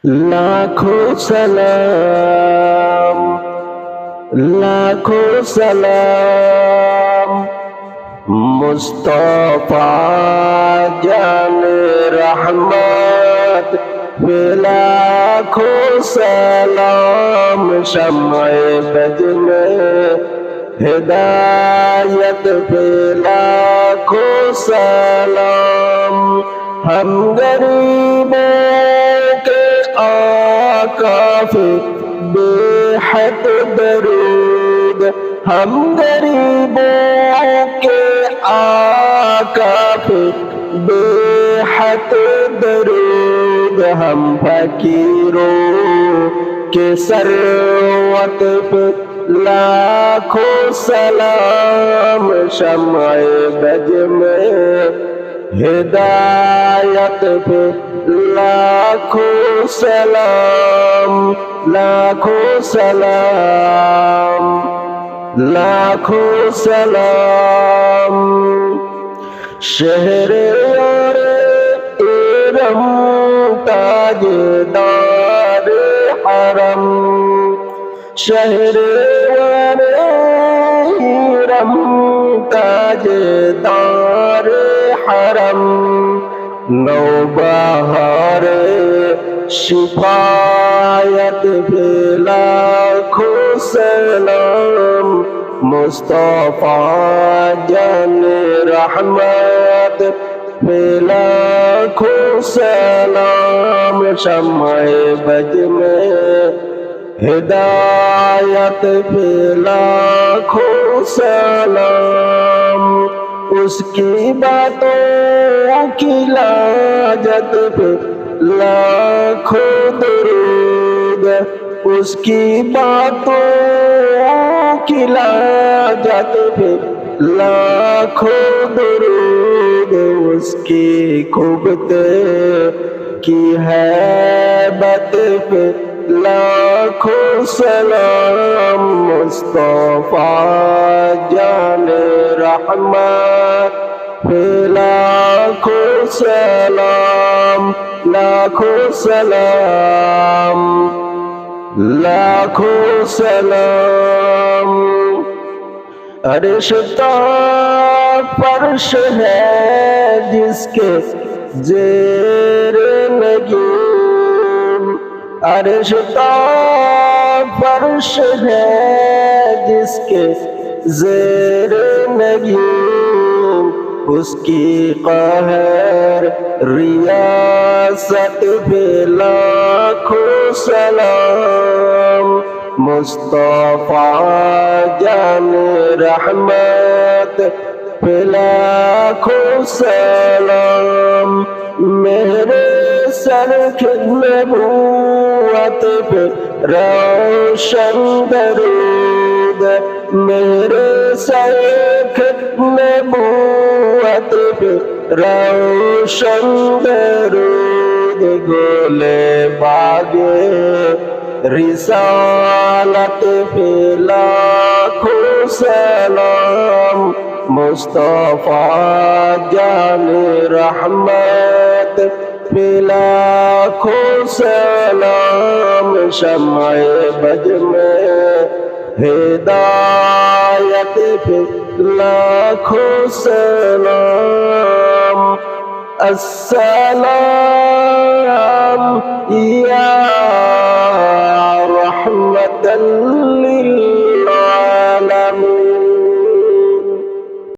लाखों सलाम, लाखों सलाम मुस्तफा जाने रहमत पे लाखों सलाम शम्ए बज में हिदायत पे लाखों सलाम हम गरीबों के आका पे बेहद दरूद हम गरीबों के आका पे बेहद दरूद हम फकीरों के सरवत पे लाखों सलाम शम्ए बज में हिदायत पे लाखों सलाम, लाखों सलाम, लाखों सलाम शहरे इरम ताजदार हरम शहरे इरम ताजदार हरम नौबहार शिफायत पे लाखों सलाम मुस्तफा जाने रहमत पे लाखों सलाम शम्ए बज में हिदायत पे लाखों सलाम उसकी बातों की लाजत पे लाखों दरूद उसकी बातों की लाजत पे लाखों दरूद उसकी खूबते की हैबत पे लाखों सलाम मुस्तफा जाने रहमत पे लाखों सलाम, लाखों सलाम, लाखों सलाम अर्श ता फर्श है जिसके ज़ेर नगीं अर्श ता फर्श है जिसके ज़ेर नगीं उसकी कहर रियासत पे लाखों सलाम मुस्तफा जाने रहमत पे लाखों सलाम मेरे सर नबूवत पे रोशन दरूद मेरे सर नबूवत पे रोशन दरूद गोले बागे रिसालत पे लाखों सलाम मुस्तफा जाने रहमत पे लाखों सलाम शम्ए बज में हिदायत पे लाखों सलाम अस्सलाम या रहमतल लिल